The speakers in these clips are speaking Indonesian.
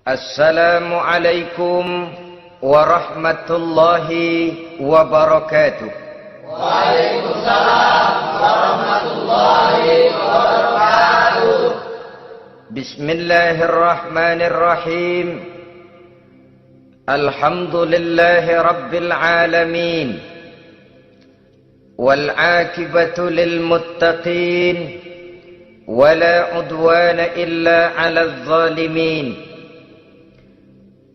Assalamualaikum warahmatullahi wabarakatuh. Waalaikumsalam warahmatullahi wabarakatuh. Bismillahirrahmanirrahim. Alhamdulillahi rabbil alamin. Wal aqibatu lil muttaqin. Wala udwana illa 'alal zalimin.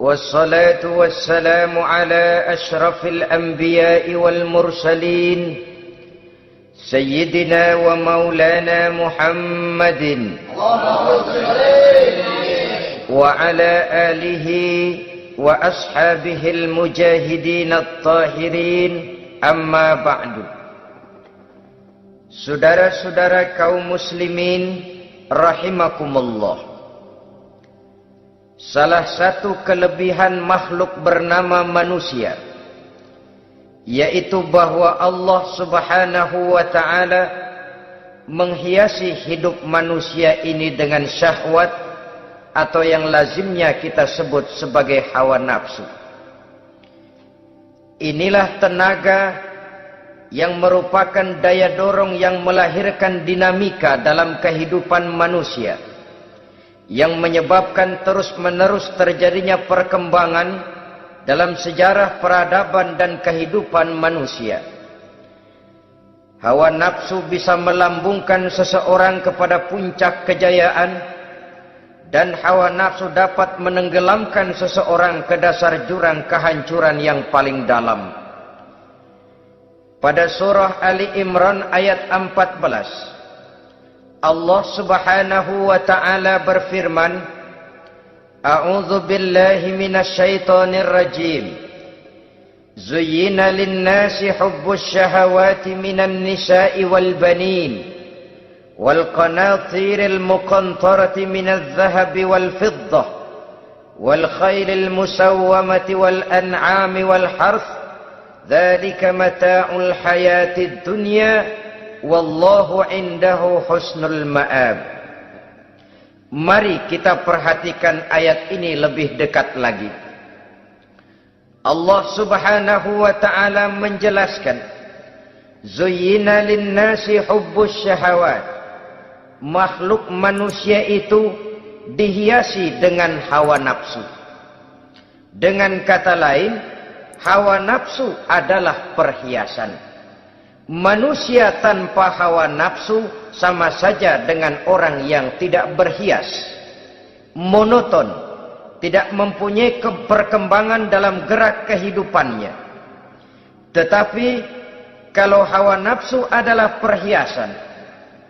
والصلاة والسلام على أشرف الأنبياء والمرسلين سيدنا ومولانا محمد وعلى آله وأصحابه المجاهدين الطاهرين أما بعد. Saudara-saudara kaum muslimin rahimakumullah. Salah satu kelebihan makhluk bernama manusia, yaitu bahwa Allah subhanahu wa ta'ala menghiasi hidup manusia ini dengan syahwat atau yang lazimnya kita sebut sebagai hawa nafsu. Inilah tenaga yang merupakan daya dorong yang melahirkan dinamika dalam kehidupan manusia, yang menyebabkan terus-menerus terjadinya perkembangan dalam sejarah peradaban dan kehidupan manusia. Hawa nafsu bisa melambungkan seseorang kepada puncak kejayaan, dan hawa nafsu dapat menenggelamkan seseorang ke dasar jurang kehancuran yang paling dalam. Pada surah Ali Imran ayat 14, Allah subhanahu wa ta'ala berfirman, A'udzu billahi minasy syaithanir rajim. Zuyyina lin-nasi hubbus syahawati minan nisa'i wal banin wal qanatiril muqantarati minadh dhahabi wal fiddah wal khailil musawwamati wal an'ami wal harth. Dzalika mata'ul hayatid dunya. Wallahu indahu husnul ma'ab. Mari kita perhatikan ayat ini lebih dekat lagi. Allah subhanahu wa ta'ala menjelaskan, Zuyyina linnasi hubbus syahawat. Makhluk manusia itu dihiasi dengan hawa nafsu. Dengan kata lain, hawa nafsu adalah perhiasan. Manusia tanpa hawa nafsu sama saja dengan orang yang tidak berhias, monoton, tidak mempunyai perkembangan dalam gerak kehidupannya. Tetapi kalau hawa nafsu adalah perhiasan,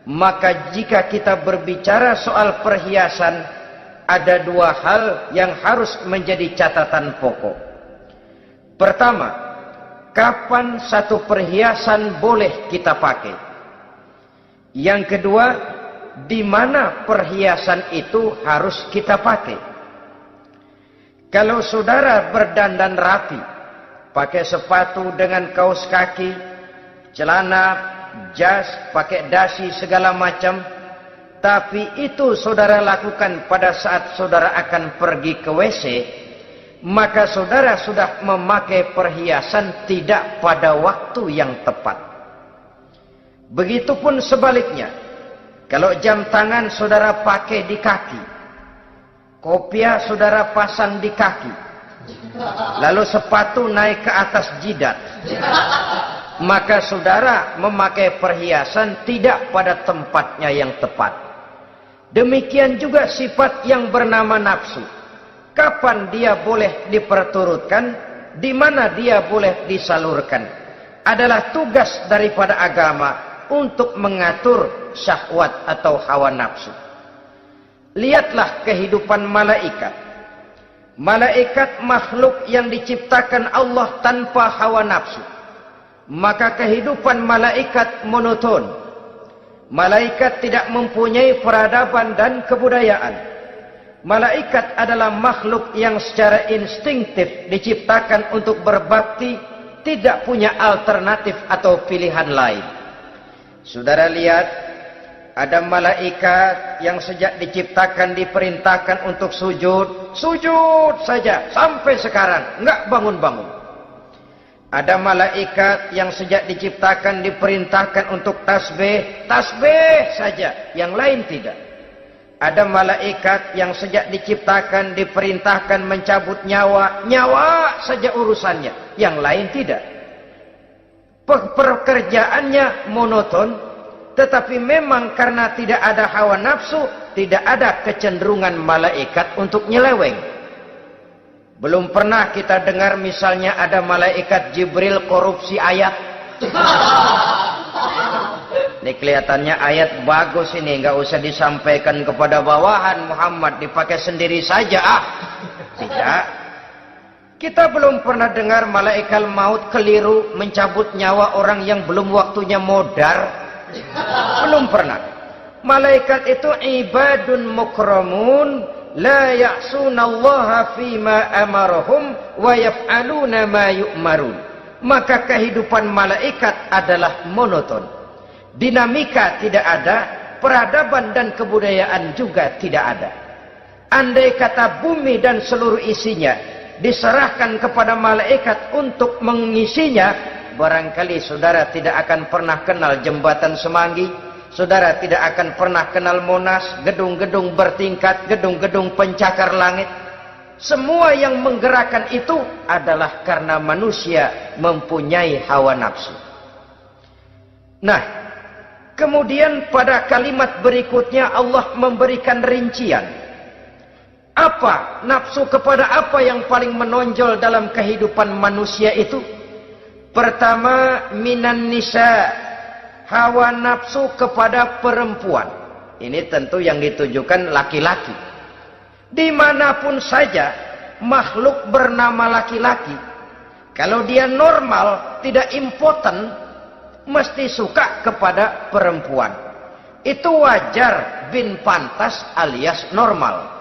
maka jika kita berbicara soal perhiasan, ada dua hal yang harus menjadi catatan pokok. Pertama, kapan satu perhiasan boleh kita pakai? Yang kedua, di mana perhiasan itu harus kita pakai? Kalau saudara berdandan rapi, pakai sepatu dengan kaos kaki, celana, jas, pakai dasi segala macam, tapi itu saudara lakukan pada saat saudara akan pergi ke WC, maka saudara sudah memakai perhiasan tidak pada waktu yang tepat. Begitupun sebaliknya, kalau jam tangan saudara pakai di kaki, kopiah saudara pasang di kaki, lalu sepatu naik ke atas jidat, maka saudara memakai perhiasan tidak pada tempatnya yang tepat. Demikian juga sifat yang bernama nafsu. Kapan dia boleh diperturutkan, di mana dia boleh disalurkan, adalah tugas daripada agama untuk mengatur syahwat atau hawa nafsu. Lihatlah kehidupan malaikat. Malaikat makhluk yang diciptakan Allah tanpa hawa nafsu. Maka kehidupan malaikat monoton. Malaikat tidak mempunyai peradaban dan kebudayaan. Malaikat adalah makhluk yang secara instinktif diciptakan untuk berbakti, tidak punya alternatif atau pilihan lain. Saudara lihat, Ada malaikat yang sejak diciptakan diperintahkan untuk sujud, sujud saja sampai sekarang enggak bangun-bangun. Ada malaikat yang sejak diciptakan diperintahkan untuk tasbih, tasbih saja, yang lain tidak. Ada malaikat yang sejak diciptakan diperintahkan mencabut nyawa, nyawa saja urusannya, yang lain tidak. Pekerjaannya monoton. Tetapi memang karena tidak ada hawa nafsu, tidak ada kecenderungan malaikat untuk nyeleweng. Belum pernah kita dengar misalnya ada malaikat Jibril korupsi ayat. Ini kelihatannya ayat bagus ini, nggak usah disampaikan kepada bawahan Muhammad, dipakai sendiri saja. Tidak. Kita belum pernah dengar malaikat maut keliru mencabut nyawa orang yang belum waktunya modar. Belum pernah. Malaikat itu ibadun mukramun la ya'sunallaha fima amarahum wa yaf'aluna ma yu'marun. Maka kehidupan malaikat adalah monoton. Dinamika tidak ada, peradaban dan kebudayaan juga tidak ada. Andai kata bumi dan seluruh isinya diserahkan kepada malaikat untuk mengisinya, barangkali saudara tidak akan pernah kenal jembatan Semanggi, saudara tidak akan pernah kenal Monas, gedung-gedung bertingkat, gedung-gedung pencakar langit. Semua yang menggerakkan itu adalah karena manusia mempunyai hawa nafsu. Nah, kemudian pada kalimat berikutnya Allah memberikan rincian. Apa nafsu kepada apa yang paling menonjol dalam kehidupan manusia itu? Pertama, minan nisa, hawa nafsu kepada perempuan. Ini tentu yang ditujukan laki-laki. Dimanapun saja makhluk bernama laki-laki, kalau dia normal, tidak impoten, mesti suka kepada perempuan. Itu wajar, bin pantas alias normal.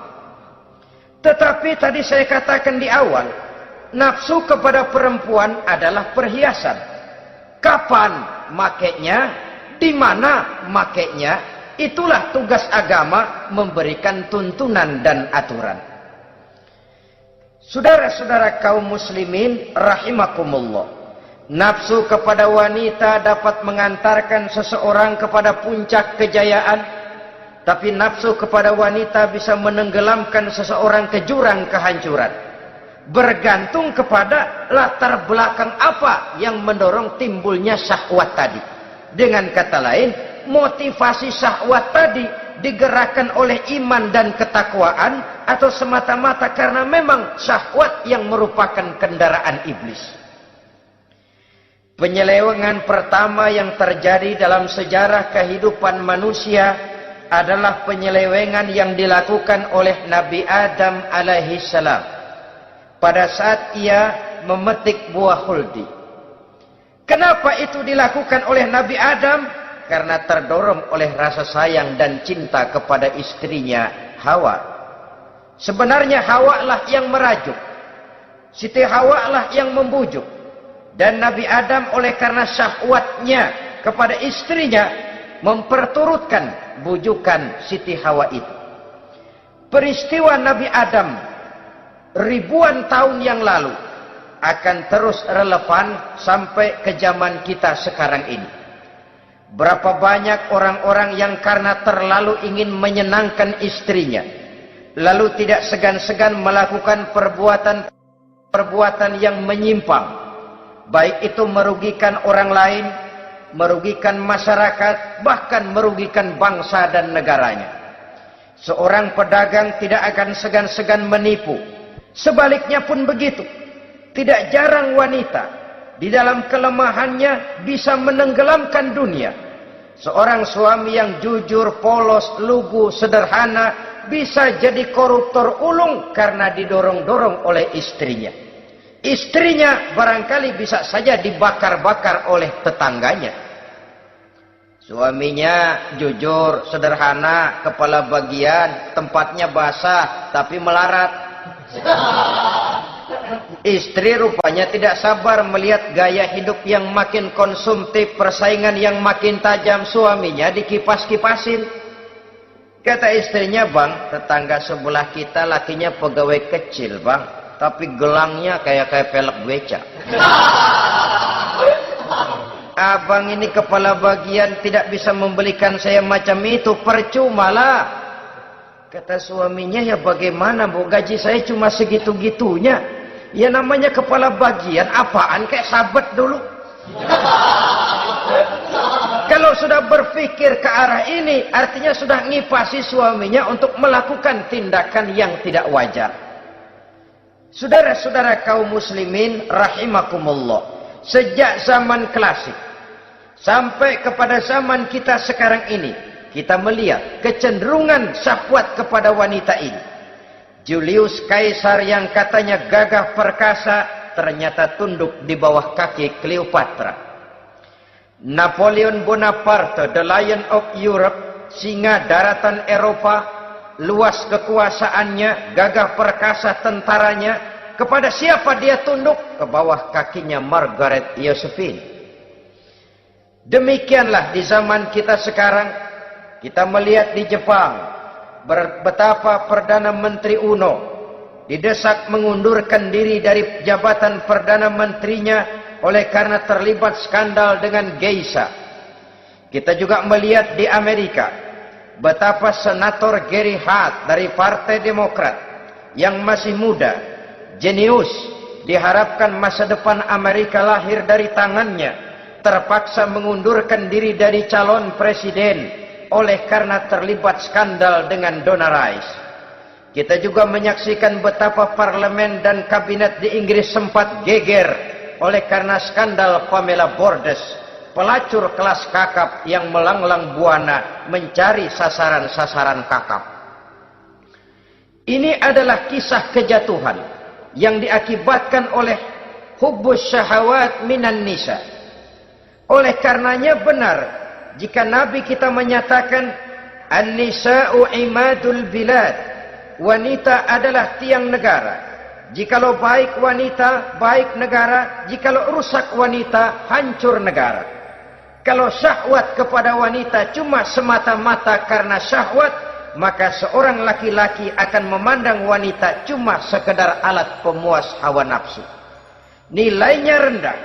Tetapi tadi saya katakan di awal, nafsu kepada perempuan adalah perhiasan. Kapan makainya, di mana makainya, itulah tugas agama memberikan tuntunan dan aturan. Saudara-saudara kaum muslimin rahimakumullah, nafsu kepada wanita dapat mengantarkan seseorang kepada puncak kejayaan, tapi nafsu kepada wanita bisa menenggelamkan seseorang ke jurang kehancuran. Bergantung kepada latar belakang apa yang mendorong timbulnya syahwat tadi. Dengan kata lain, motivasi syahwat tadi digerakkan oleh iman dan ketakwaan, atau semata-mata karena memang syahwat yang merupakan kendaraan iblis. Penyelewengan pertama yang terjadi dalam sejarah kehidupan manusia adalah penyelewengan yang dilakukan oleh Nabi Adam alaihissalam pada saat ia memetik buah khuldi. Kenapa itu dilakukan oleh Nabi Adam? Karena terdorong oleh rasa sayang dan cinta kepada istrinya Hawa. Sebenarnya Hawa lah yang merajuk, Siti Hawa lah yang membujuk, dan Nabi Adam oleh karena syahwatnya kepada istrinya memperturutkan bujukan Siti Hawa itu. Peristiwa Nabi Adam ribuan tahun yang lalu akan terus relevan sampai ke zaman kita sekarang ini. Berapa banyak orang-orang yang karena terlalu ingin menyenangkan istrinya, lalu tidak segan-segan melakukan perbuatan yang menyimpang, baik itu merugikan orang lain, merugikan masyarakat, bahkan merugikan bangsa dan negaranya. Seorang pedagang tidak akan segan-segan menipu. Sebaliknya pun begitu. Tidak jarang wanita di dalam kelemahannya bisa menenggelamkan dunia. Seorang suami yang jujur, polos, lugu, sederhana bisa jadi koruptor ulung karena didorong-dorong oleh istrinya. Istrinya barangkali bisa saja dibakar-bakar oleh tetangganya. Suaminya jujur, sederhana, kepala bagian, tempatnya basah tapi melarat. Istri rupanya tidak sabar melihat gaya hidup yang makin konsumtif, persaingan yang makin tajam. Suaminya dikipas-kipasin. Kata istrinya, "Bang, tetangga sebelah kita lakinya pegawai kecil, Bang, tapi gelangnya kayak pelek beca. Abang ini kepala bagian tidak bisa membelikan saya macam itu, percuma lah." Kata suaminya, "Ya bagaimana, Bu, gaji saya cuma segitu-gitunya." Ya namanya kepala bagian, apaan, kayak sabet dulu. Kalau sudah berpikir ke arah ini, artinya sudah ngipasi suaminya untuk melakukan tindakan yang tidak wajar. Saudara-saudara kaum muslimin rahimakumullah, sejak zaman klasik sampai kepada zaman kita sekarang ini, kita melihat kecenderungan syahwat kepada wanita ini. Julius Kaisar yang katanya gagah perkasa ternyata tunduk di bawah kaki Cleopatra. Napoleon Bonaparte, the Lion of Europe, singa daratan Eropa, luas kekuasaannya, gagah perkasa tentaranya, kepada siapa dia tunduk? Ke bawah kakinya Margaret Josephine. Demikianlah di zaman kita sekarang, kita melihat di Jepang, betapa Perdana Menteri Uno didesak mengundurkan diri dari jabatan Perdana Menterinya oleh karena terlibat skandal dengan geisha. Kita juga melihat di Amerika betapa Senator Gary Hart dari Partai Demokrat yang masih muda, jenius, diharapkan masa depan Amerika lahir dari tangannya, terpaksa mengundurkan diri dari calon presiden oleh karena terlibat skandal dengan Donna Rice. Kita juga menyaksikan betapa parlemen dan kabinet di Inggris sempat geger oleh karena skandal Pamela Bordes, pelacur kelas kakap yang melanglang buana mencari sasaran-sasaran kakap. Ini adalah kisah kejatuhan yang diakibatkan oleh hubbus syahawat minan nisa. Oleh karenanya benar jika Nabi kita menyatakan an-nisa'u imadul bilad, wanita adalah tiang negara. Jikalau baik wanita, baik negara. Jikalau rusak wanita, hancur negara. Kalau syahwat kepada wanita cuma semata-mata karena syahwat, maka seorang laki-laki akan memandang wanita cuma sekedar alat pemuas hawa nafsu. Nilainya rendah.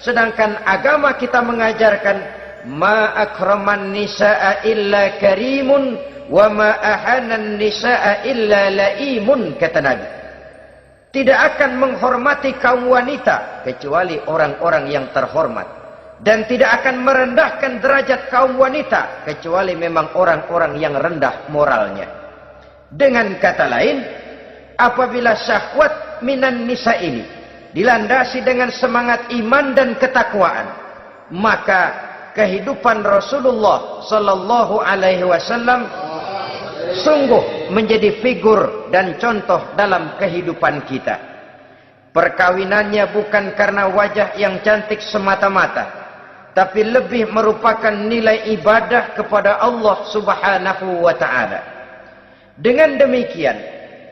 Sedangkan agama kita mengajarkan ma akraman nisa'a illa karimun wa ma ahanan nisa'a illa laimun, kata Nabi. Tidak akan menghormati kaum wanita kecuali orang-orang yang terhormat, dan tidak akan merendahkan derajat kaum wanita kecuali memang orang-orang yang rendah moralnya. Dengan kata lain, apabila syahwat minan nisa ini dilandasi dengan semangat iman dan ketakwaan, maka kehidupan Rasulullah sallallahu alaihi wasallam sungguh menjadi figur dan contoh dalam kehidupan kita. Perkawinannya bukan karena wajah yang cantik semata-mata, tapi lebih merupakan nilai ibadah kepada Allah Subhanahu wa taala. Dengan demikian,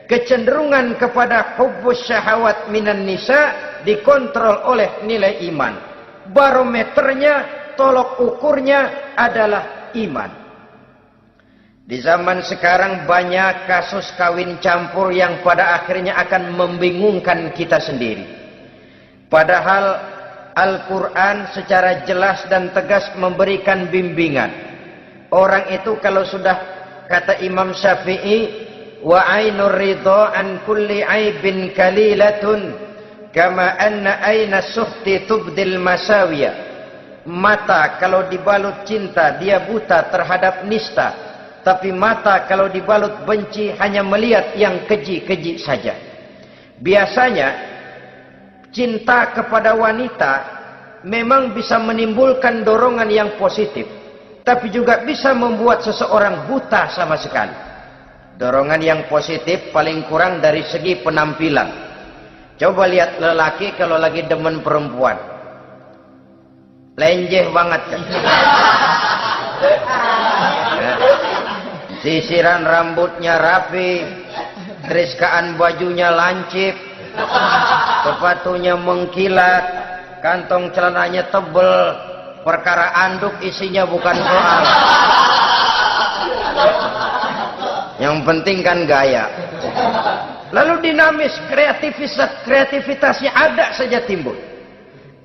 kecenderungan kepada hubbus syahawat minan nisa dikontrol oleh nilai iman. Barometernya, tolok ukurnya adalah iman. Di zaman sekarang banyak kasus kawin campur yang pada akhirnya akan membingungkan kita sendiri. Padahal Al-Quran secara jelas dan tegas memberikan bimbingan. Orang itu kalau sudah, kata Imam Syafi'i, wa ainur ridha an kulli aibin kalilatun kama anna aina suhti tubdil masawiya. Mata kalau dibalut cinta dia buta terhadap nista, tapi mata kalau dibalut benci hanya melihat yang keji-keji saja. Biasanya cinta kepada wanita memang bisa menimbulkan dorongan yang positif, tapi juga bisa membuat seseorang buta sama sekali. Dorongan yang positif paling kurang dari segi penampilan. Coba lihat lelaki kalau lagi demen perempuan, lenjeh banget kan. Sisiran rambutnya rapi, teriskaan bajunya lancip, sepatunya mengkilat, kantong celananya tebel, perkara anduk isinya bukan soal. Yang penting kan gaya. Lalu dinamis, kreativitasnya ada saja timbul.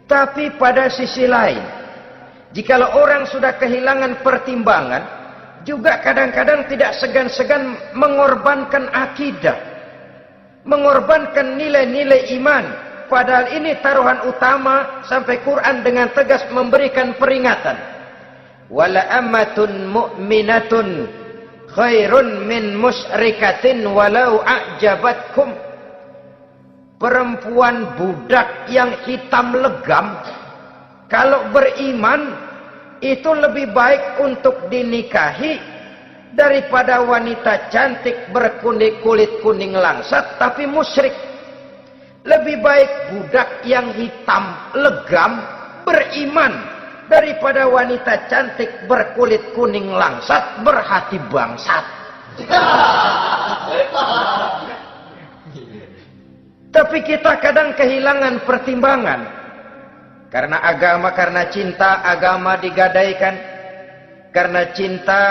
Tapi pada sisi lain, jikalau orang sudah kehilangan pertimbangan, juga kadang-kadang tidak segan-segan mengorbankan akidah, mengorbankan nilai-nilai iman. Padahal ini taruhan utama, sampai Quran dengan tegas memberikan peringatan. Wala ammatun mu'minatun khairun min musyrikatin walau a'jabatkum. Perempuan budak yang hitam legam, kalau beriman itu lebih baik untuk dinikahi daripada wanita cantik kulit kuning langsat tapi musyrik. Lebih baik budak yang hitam legam beriman daripada wanita cantik berkulit kuning langsat berhati bangsat. Tapi kita kadang kehilangan pertimbangan. Karena agama, karena cinta agama digadaikan. Karena cinta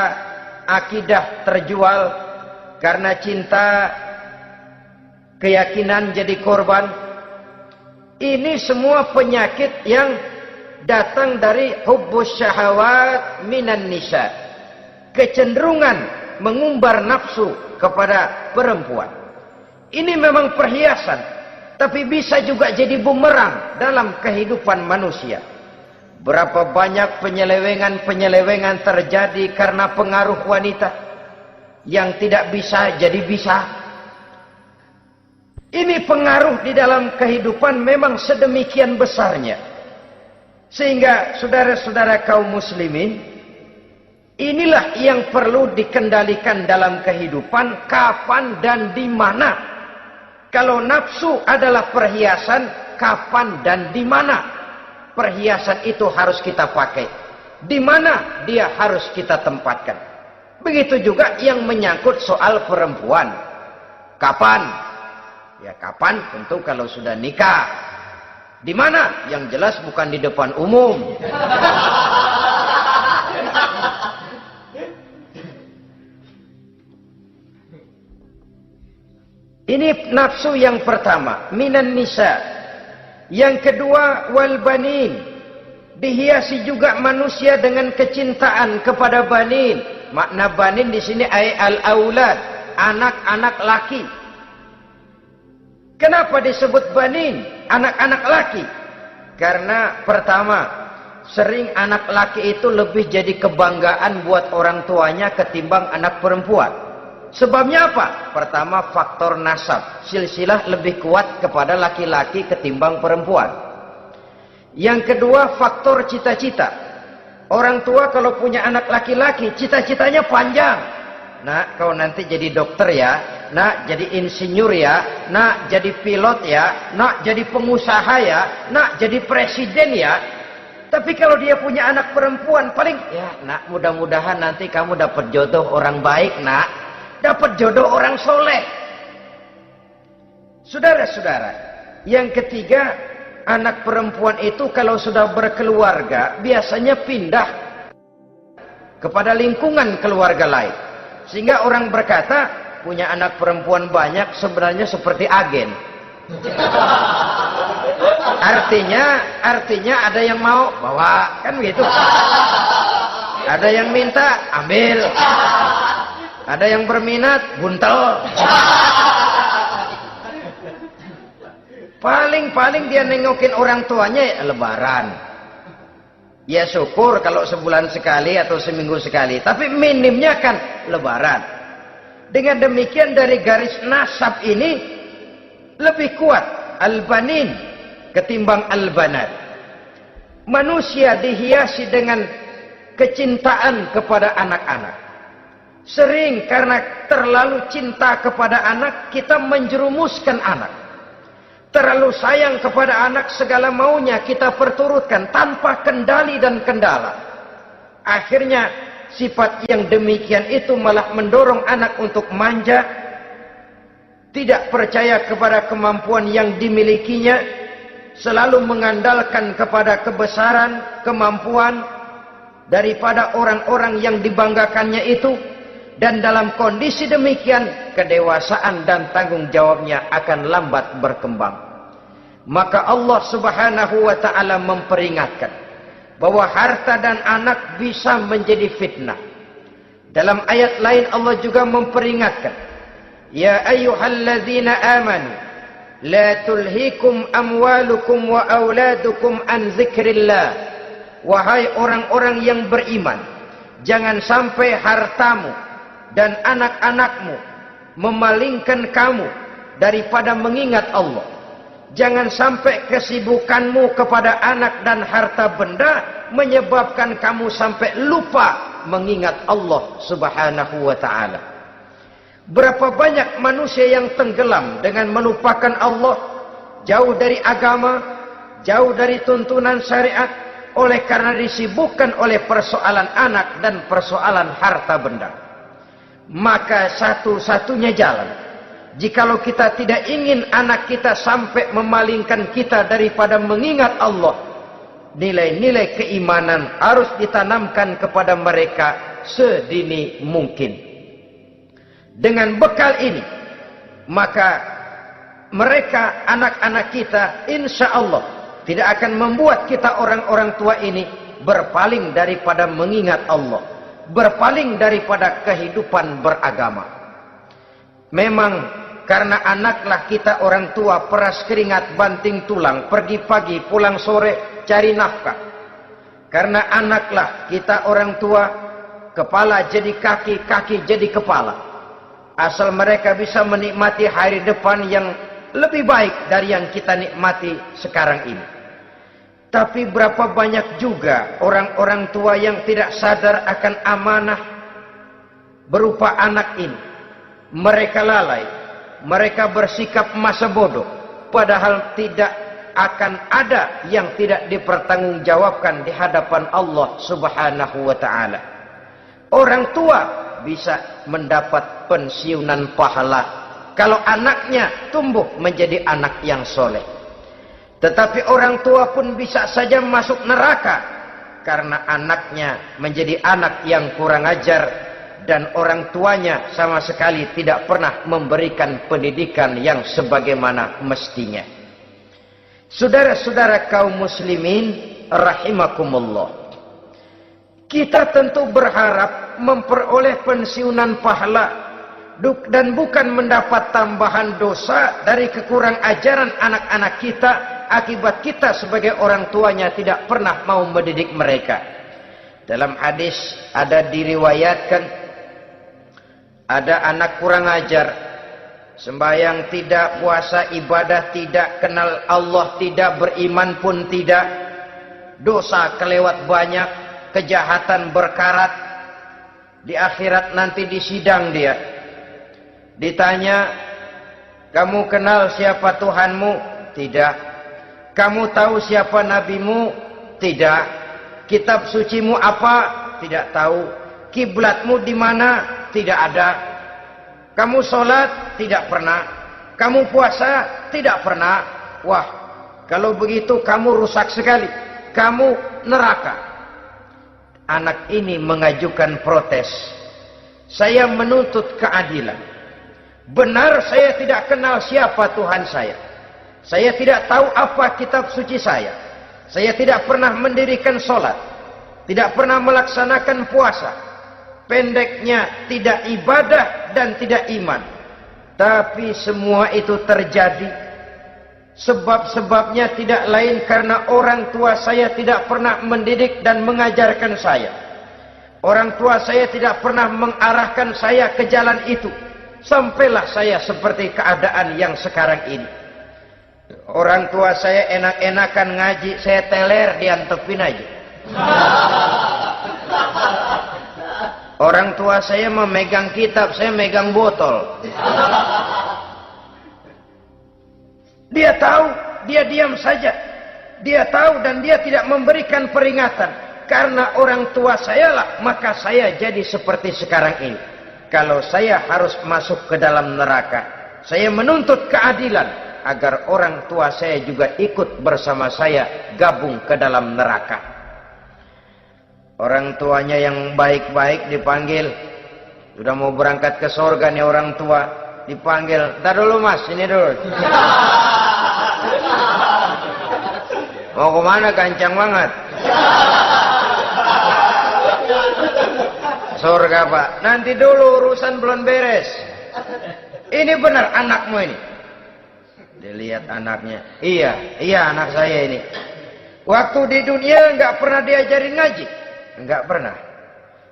akidah terjual. Karena cinta keyakinan jadi korban. Ini semua penyakit yang datang dari hubbus syahawat minan nisa. Kecenderungan mengumbar nafsu kepada perempuan. Ini memang perhiasan, tapi bisa juga jadi bumerang dalam kehidupan manusia. Berapa banyak penyelewengan terjadi karena pengaruh wanita yang tidak bisa jadi bisa. Ini pengaruh di dalam kehidupan memang sedemikian besarnya. Sehingga saudara-saudara kaum muslimin, inilah yang perlu dikendalikan dalam kehidupan, kapan dan di mana. Kalau nafsu adalah perhiasan, kapan dan di mana perhiasan itu harus kita pakai? Di mana dia harus kita tempatkan? Begitu juga yang menyangkut soal perempuan. Kapan? Ya kapan tentu kalau sudah nikah. Di mana? Yang jelas bukan di depan umum. Ini nafsu yang pertama, minan nisa. Yang kedua, wal banin. Dihiasi juga manusia dengan kecintaan kepada banin. Makna banin di sini ay al-aulad, anak-anak laki. Kenapa disebut banin, anak-anak laki? Karena pertama, sering anak laki itu lebih jadi kebanggaan buat orang tuanya ketimbang anak perempuan. Sebabnya apa? Pertama, faktor nasab. Silsilah lebih kuat kepada laki-laki ketimbang perempuan. Yang kedua, faktor cita-cita. Orang tua kalau punya anak laki-laki, cita-citanya panjang. Nak, kau nanti jadi dokter ya. Nak, jadi insinyur ya. Nak, jadi pilot ya. Nak, jadi pengusaha ya. Nak, jadi presiden ya. Tapi kalau dia punya anak perempuan, paling, ya nak, mudah-mudahan nanti kamu dapat jodoh orang baik, nak. Dapat jodoh orang soleh. Saudara-saudara, yang ketiga, anak perempuan itu kalau sudah berkeluarga, biasanya pindah kepada lingkungan keluarga lain. Sehingga orang berkata, punya anak perempuan banyak sebenarnya seperti agen. Artinya ada yang mau bawa, kan begitu. Ada yang minta, ambil. Ada yang berminat, buntel. Paling dia nengokin orang tuanya ya lebaran. Ya syukur kalau sebulan sekali atau seminggu sekali. Tapi minimnya kan lebaran. Dengan demikian dari garis nasab ini lebih kuat al-banin ketimbang al-banat. Manusia dihiasi dengan kecintaan kepada anak-anak. Sering karena terlalu cinta kepada anak, kita menjerumuskan anak. Terlalu sayang kepada anak, segala maunya kita perturutkan tanpa kendali dan kendala. Akhirnya sifat yang demikian itu malah mendorong anak untuk manja, tidak percaya kepada kemampuan yang dimilikinya, selalu mengandalkan kepada kebesaran, kemampuan daripada orang-orang yang dibanggakannya itu, dan dalam kondisi demikian kedewasaan dan tanggung jawabnya akan lambat berkembang. Maka Allah Subhanahu wa taala memperingatkan bahwa harta dan anak bisa menjadi fitnah. Dalam ayat lain Allah juga memperingatkan, ya ayyuhalladzina amanu la tulhikum amwalukum wa auladukum an dzikrillah. Wahai orang-orang yang beriman, jangan sampai hartamu dan anak-anakmu memalingkan kamu daripada mengingat Allah. Jangan sampai kesibukanmu kepada anak dan harta benda menyebabkan kamu sampai lupa mengingat Allah Subhanahu wa taala. Berapa banyak manusia yang tenggelam dengan melupakan Allah, jauh dari agama, jauh dari tuntunan syariat, oleh karena disibukkan oleh persoalan anak dan persoalan harta benda. Maka satu-satunya jalan, jikalau kita tidak ingin anak kita sampai memalingkan kita daripada mengingat Allah, nilai-nilai keimanan harus ditanamkan kepada mereka sedini mungkin. Dengan bekal ini, maka mereka, anak-anak kita, insya Allah tidak akan membuat kita orang-orang tua ini berpaling daripada mengingat Allah, berpaling daripada kehidupan beragama. Memang karena anaklah kita orang tua peras keringat banting tulang, pergi pagi pulang sore cari nafkah. Karena anaklah kita orang tua, kepala jadi kaki, kaki jadi kepala. Asal mereka bisa menikmati hari depan yang lebih baik dari yang kita nikmati sekarang ini. Tapi berapa banyak juga orang-orang tua yang tidak sadar akan amanah berupa anak ini. Mereka lalai, mereka bersikap masa bodoh, padahal tidak akan ada yang tidak dipertanggungjawabkan di hadapan Allah Subhanahu wa taala. Orang tua bisa mendapat pensiunan pahala kalau anaknya tumbuh menjadi anak yang soleh. Tetapi orang tua pun bisa saja masuk neraka karena anaknya menjadi anak yang kurang ajar dan orang tuanya sama sekali tidak pernah memberikan pendidikan yang sebagaimana mestinya. Saudara-saudara kaum muslimin rahimakumullah, kita tentu berharap memperoleh pensiunan pahala dan bukan mendapat tambahan dosa dari kekurang ajaran anak-anak kita akibat kita sebagai orang tuanya tidak pernah mau mendidik mereka. Dalam hadis ada diriwayatkan, ada anak kurang ajar, sembahyang tidak, puasa ibadah tidak, kenal Allah tidak, beriman pun tidak, dosa kelewat banyak, kejahatan berkarat. Di akhirat nanti disidang dia, ditanya, kamu kenal siapa Tuhanmu? Tidak. Kamu tahu siapa nabimu? Tidak. Kitab sucimu apa? Tidak tahu. Kiblatmu di mana? Tidak ada. Kamu sholat? Tidak pernah. Kamu puasa? Tidak pernah. Wah, kalau begitu kamu rusak sekali, kamu neraka. Anak ini mengajukan protes. Saya menuntut keadilan. Benar saya tidak kenal siapa Tuhan saya. Saya tidak tahu apa kitab suci saya. Saya tidak pernah mendirikan sholat. Tidak pernah melaksanakan puasa. Pendeknya tidak ibadah dan tidak iman. Tapi semua itu terjadi. Sebab-sebabnya tidak lain karena orang tua saya tidak pernah mendidik dan mengajarkan saya. Orang tua saya tidak pernah mengarahkan saya ke jalan itu. Sampailah saya seperti keadaan yang sekarang ini. Orang tua saya enak-enakan ngaji, saya teler diantepin aja. Orang tua saya memegang kitab, saya megang botol. Dia tahu, dia diam saja. Dia tahu dan dia tidak memberikan peringatan. Karena orang tua saya lah, maka saya jadi seperti sekarang ini. Kalau saya harus masuk ke dalam neraka, saya menuntut keadilan agar orang tua saya juga ikut bersama saya gabung ke dalam neraka. Orang tuanya yang baik-baik dipanggil, sudah mau berangkat ke surga nih orang tua, dipanggil, "Ntar dulu mas, ini dulu." Mau kemana, gancang banget? Surga pak, nanti dulu urusan belum beres. Ini benar anakmu ini? Dilihat anaknya, iya anak saya ini. Waktu di dunia nggak pernah diajarin ngaji, nggak pernah.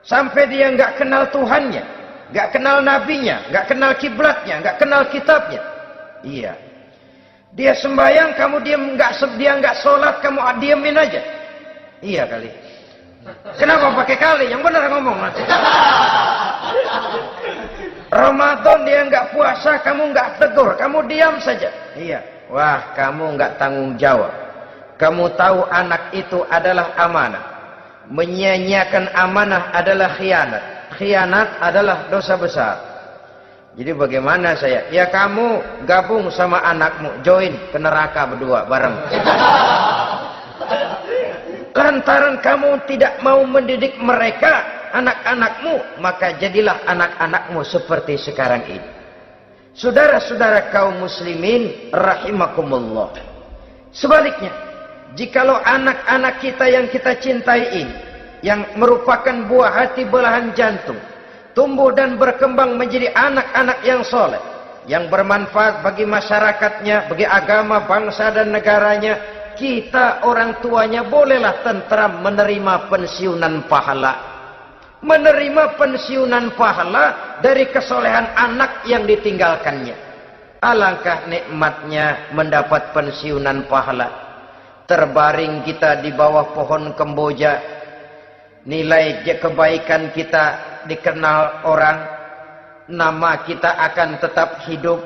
Sampai dia nggak kenal Tuhannya, nggak kenal nabinya, nggak kenal kiblatnya, nggak kenal kitabnya. Iya. Dia sembahyang, kamu diam, dia nggak sholat, kamu diemin aja. Iya kali. Kenapa pakai kali? Yang benar ngomong. Ramadan dia nggak puasa, kamu nggak tegur, kamu diam saja. Iya. Wah, kamu nggak tanggung jawab. Kamu tahu anak itu adalah amanah. Menyia-nyiakan amanah adalah khianat. Khianat adalah dosa besar. Jadi bagaimana saya? Ya kamu gabung sama anakmu, join ke neraka berdua bareng. Lantaran kamu tidak mau mendidik mereka, anak-anakmu, maka jadilah anak-anakmu seperti sekarang ini. Saudara-saudara kaum muslimin rahimakumullah. Sebaliknya, jikalau anak-anak kita yang kita cintai ini, yang merupakan buah hati belahan jantung, tumbuh dan berkembang menjadi anak-anak yang soleh, yang bermanfaat bagi masyarakatnya, bagi agama, bangsa dan negaranya, kita orang tuanya bolehlah tentram menerima pensiunan pahala. Menerima pensiunan pahala dari kesolehan anak yang ditinggalkannya. Alangkah nikmatnya mendapat pensiunan pahala. Terbaring kita di bawah pohon kemboja, nilai kebaikan kita dikenal orang, nama kita akan tetap hidup.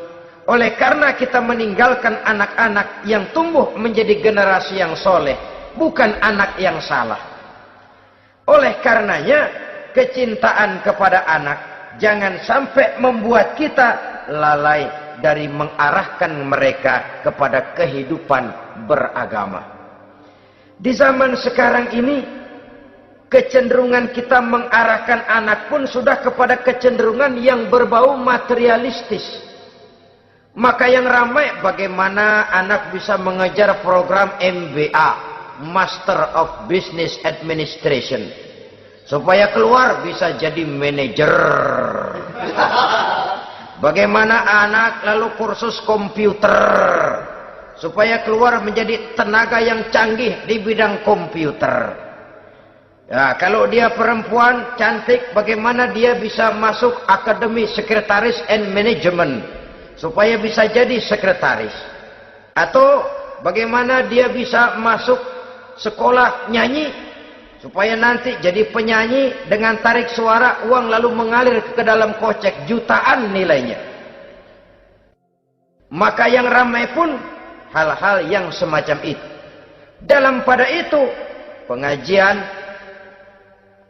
Oleh karena kita meninggalkan anak-anak yang tumbuh menjadi generasi yang soleh, bukan anak yang salah. Oleh karenanya, kecintaan kepada anak jangan sampai membuat kita lalai dari mengarahkan mereka kepada kehidupan beragama. Di zaman sekarang ini, kecenderungan kita mengarahkan anak pun sudah kepada kecenderungan yang berbau materialistis. Maka yang ramai bagaimana anak bisa mengejar program MBA, Master of Business Administration, supaya keluar bisa jadi manajer. Bagaimana anak lalu kursus komputer, supaya keluar menjadi tenaga yang canggih di bidang komputer. Ya, kalau dia perempuan cantik, bagaimana dia bisa masuk akademi sekretaris and management, supaya bisa jadi sekretaris. Atau bagaimana dia bisa masuk sekolah nyanyi, supaya nanti jadi penyanyi dengan tarik suara, uang lalu mengalir ke dalam kocek jutaan nilainya. Maka yang ramai pun hal-hal yang semacam itu. Dalam pada itu, pengajian,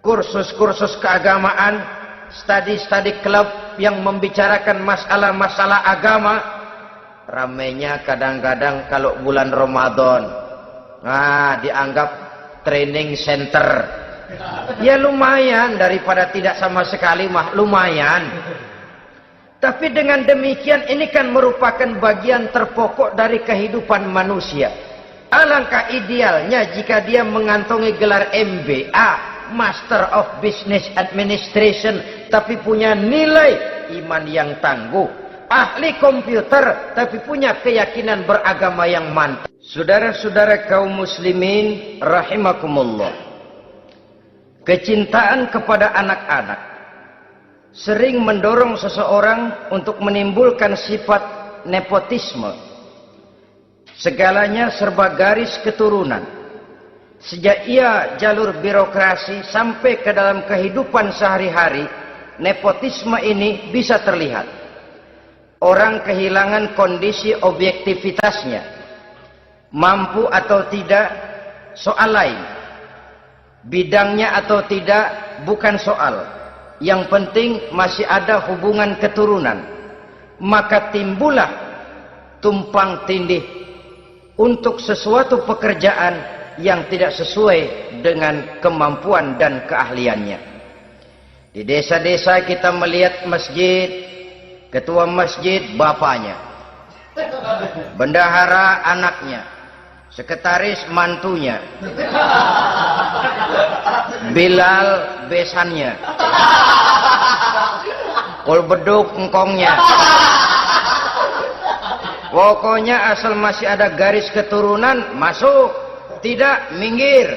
kursus-kursus keagamaan, study club yang membicarakan masalah-masalah agama, ramainya kadang-kadang kalau bulan Ramadan, dianggap training center. Ya lumayan, daripada tidak sama sekali mah lumayan. Tapi dengan demikian ini kan merupakan bagian terpokok dari kehidupan manusia. Alangkah idealnya jika dia mengantongi gelar MBA, Master of Business Administration, tapi punya nilai iman yang tangguh, ahli komputer, tapi punya keyakinan beragama yang mantap. Saudara-saudara kaum muslimin rahimakumullah, kecintaan kepada anak-anak sering mendorong seseorang untuk menimbulkan sifat nepotisme. Segalanya serba garis keturunan. Sejak ia jalur birokrasi sampai ke dalam kehidupan sehari-hari, nepotisme ini bisa terlihat. Orang kehilangan kondisi objektivitasnya. Mampu atau tidak, soal lain. Bidangnya atau tidak, bukan soal. Yang penting masih ada hubungan keturunan. maka timbullah tumpang tindih untuk sesuatu pekerjaan yang tidak sesuai dengan kemampuan dan keahliannya. Di desa-desa kita melihat masjid, ketua masjid bapaknya, bendahara anaknya, sekretaris mantunya, Bilal besannya, kul beduk engkongnya. Pokoknya asal masih ada garis keturunan masuk, tidak minggir.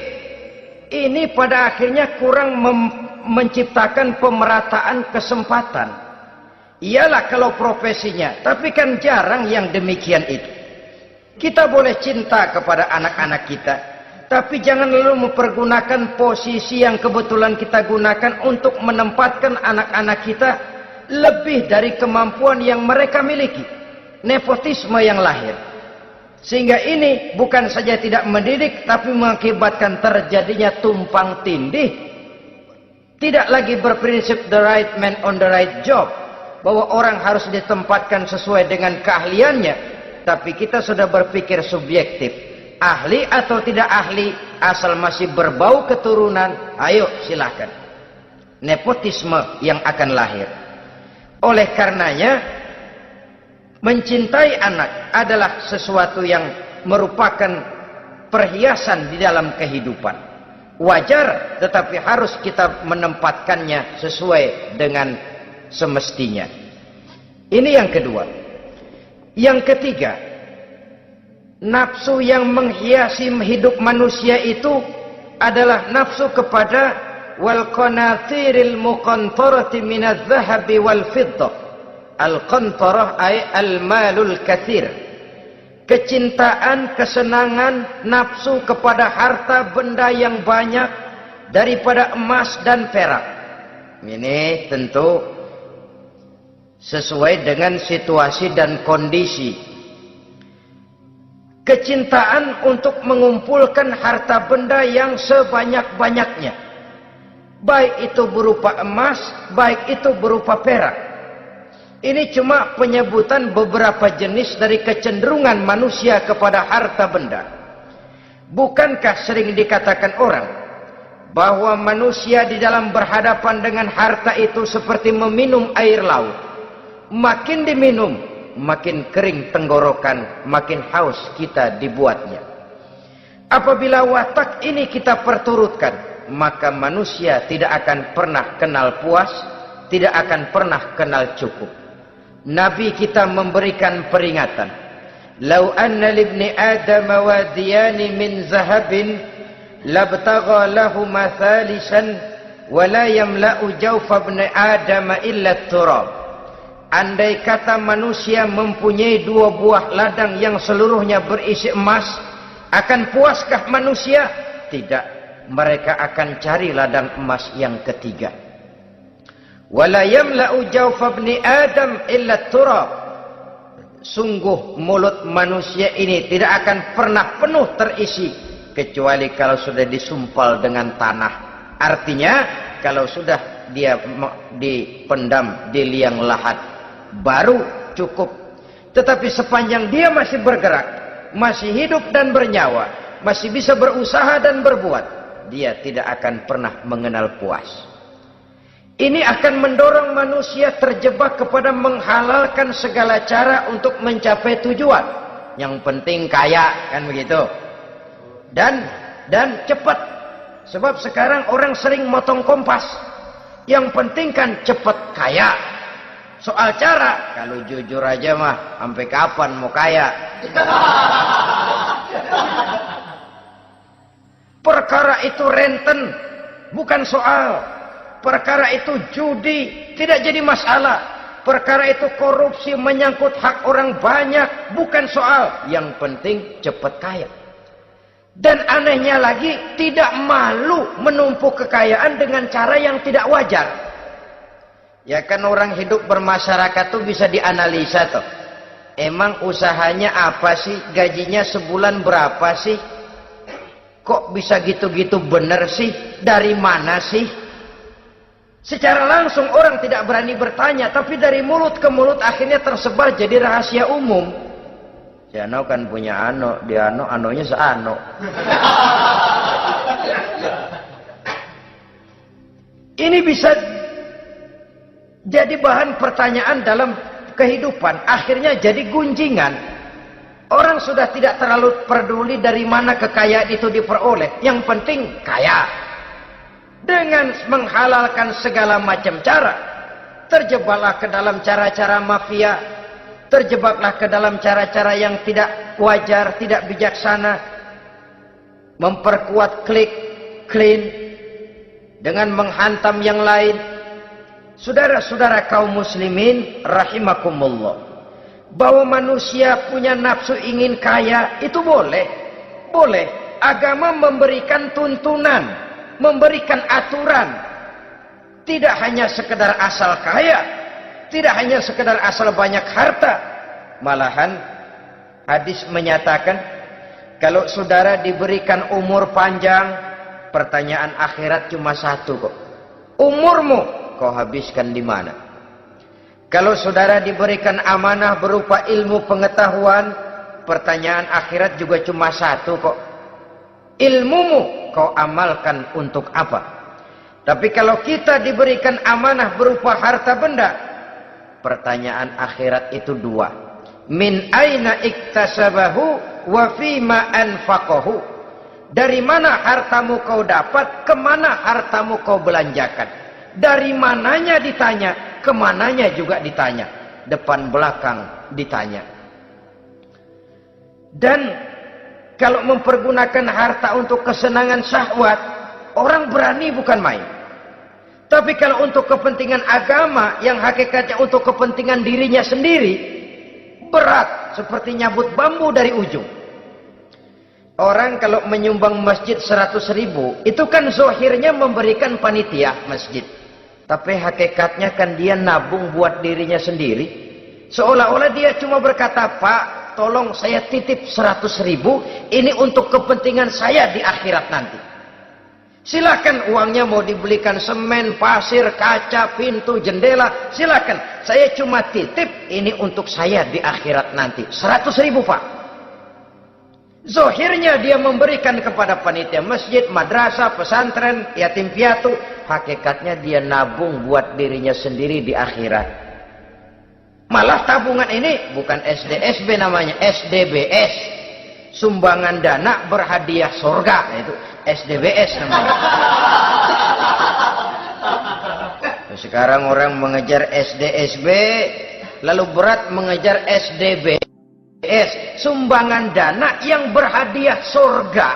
Ini pada akhirnya kurang menciptakan pemerataan kesempatan. Iyalah kalau profesinya, tapi kan jarang yang demikian itu. Kita boleh cinta kepada anak-anak kita, tapi jangan lalu mempergunakan posisi yang kebetulan kita gunakan untuk menempatkan anak-anak kita lebih dari kemampuan yang mereka miliki. Nepotisme yang lahir. Sehingga ini bukan saja tidak mendidik, tapi mengakibatkan terjadinya tumpang tindih. Tidak lagi berprinsip the right man on the right job, bahwa orang harus ditempatkan sesuai dengan keahliannya, tapi kita sudah berpikir subjektif, ahli atau tidak ahli, asal masih berbau keturunan, ayo silakan. Nepotisme yang akan lahir. Oleh karenanya, mencintai anak adalah sesuatu yang merupakan perhiasan di dalam kehidupan. Wajar, tetapi harus kita menempatkannya sesuai dengan semestinya. Ini yang kedua. Yang ketiga, nafsu yang menghiasi hidup manusia itu adalah nafsu kepada wal qanatiril muqantarati minadz zahabi wal fiddah. Al-qantarah ay al-malul katsir. Kecintaan, kesenangan, nafsu kepada harta benda yang banyak daripada emas dan perak. Ini tentu sesuai dengan situasi dan kondisi. Kecintaan untuk mengumpulkan harta benda yang sebanyak-banyaknya. Baik itu berupa emas, baik itu berupa perak. Ini cuma penyebutan beberapa jenis dari kecenderungan manusia kepada harta benda. Bukankah sering dikatakan orang bahwa manusia di dalam berhadapan dengan harta itu seperti meminum air laut. Makin diminum, makin kering tenggorokan, makin haus kita dibuatnya. Apabila watak ini kita perturutkan, maka manusia tidak akan pernah kenal puas, tidak akan pernah kenal cukup. Nabi kita memberikan peringatan. Lau anna libni Adam wadiyani min zahabin labtagha lahuma thalisan wa la yamla'u jawfa ibni Adam illa turab. Andai kata manusia mempunyai dua buah ladang yang seluruhnya berisi emas, akan puaskah manusia? Tidak. Mereka akan cari ladang emas yang ketiga. Wala yamla'u jawfa ibni Adam illa turab. Sungguh mulut manusia ini tidak akan pernah penuh terisi kecuali kalau sudah disumpal dengan tanah. Artinya kalau sudah dia dipendam di liang lahat baru cukup. Tetapi sepanjang dia masih bergerak, masih hidup dan bernyawa, masih bisa berusaha dan berbuat, dia tidak akan pernah mengenal puas. Ini akan mendorong manusia terjebak kepada menghalalkan segala cara untuk mencapai tujuan. Yang penting kaya, kan begitu. Dan cepat. Sebab sekarang orang sering motong kompas. Yang penting kan cepat kaya. Soal cara, kalau jujur aja mah, sampai kapan mau kaya? Perkara itu renten, bukan soal. Perkara itu judi, tidak jadi masalah. Perkara itu korupsi menyangkut hak orang banyak, bukan soal. Yang penting cepat kaya. Dan anehnya lagi, tidak malu menumpuk kekayaan dengan cara yang tidak wajar. Ya kan orang hidup bermasyarakat tuh bisa dianalisa tuh. Emang usahanya apa sih? Gajinya sebulan berapa sih? Kok bisa gitu-gitu bener sih? Dari mana sih? Secara langsung orang tidak berani bertanya, tapi dari mulut ke mulut akhirnya tersebar jadi rahasia umum. Si Ano kan punya ano, dia ano, anonya seano. Ini bisa jadi bahan pertanyaan dalam kehidupan, akhirnya jadi gunjingan. Orang sudah tidak terlalu peduli dari mana kekayaan itu diperoleh, yang penting kaya. Dengan menghalalkan segala macam cara, terjebaklah ke dalam cara-cara mafia, terjebaklah ke dalam cara-cara yang tidak wajar, tidak bijaksana, memperkuat klik, clean, dengan menghantam yang lain. Saudara-saudara kaum muslimin rahimakumullah, bahwa manusia punya nafsu ingin kaya itu boleh. Agama memberikan tuntunan, memberikan aturan. Tidak hanya sekedar asal kaya, tidak hanya sekedar asal banyak harta. Malahan hadis menyatakan, kalau saudara diberikan umur panjang, pertanyaan akhirat cuma satu kok. Umurmu kau habiskan di mana? Kalau saudara diberikan amanah berupa ilmu pengetahuan, pertanyaan akhirat juga cuma satu kok. Ilmumu kau amalkan untuk apa? Tapi kalau kita diberikan amanah berupa harta benda, pertanyaan akhirat itu dua. Min aina iktasabahu wa fima anfaqahu. Dari mana hartamu kau dapat, kemana hartamu kau belanjakan. Dari mananya ditanya, kemananya juga ditanya. Depan belakang ditanya. Dan kalau mempergunakan harta untuk kesenangan syahwat, orang berani bukan main. Tapi kalau untuk kepentingan agama, yang hakikatnya untuk kepentingan dirinya sendiri, berat seperti nyabut bambu dari ujung. Orang kalau menyumbang masjid 100.000, itu kan zohirnya memberikan panitia masjid. Tapi hakikatnya kan dia nabung buat dirinya sendiri. Seolah-olah dia cuma berkata, Pak, tolong saya titip 100.000, ini untuk kepentingan saya di akhirat nanti. Silakan uangnya mau dibelikan semen, pasir, kaca, pintu, jendela, silakan. Saya cuma titip, ini untuk saya di akhirat nanti. 100.000 Pak. Zohirnya dia memberikan kepada panitia masjid, madrasah, pesantren, yatim piatu. Hakikatnya dia nabung buat dirinya sendiri di akhirat. Malah tabungan ini bukan SDSB namanya, SDBS. Sumbangan dana berhadiah surga. Itu SDBS namanya. Sekarang orang mengejar SDSB, lalu berat mengejar SDBS. Sumbangan dana yang berhadiah surga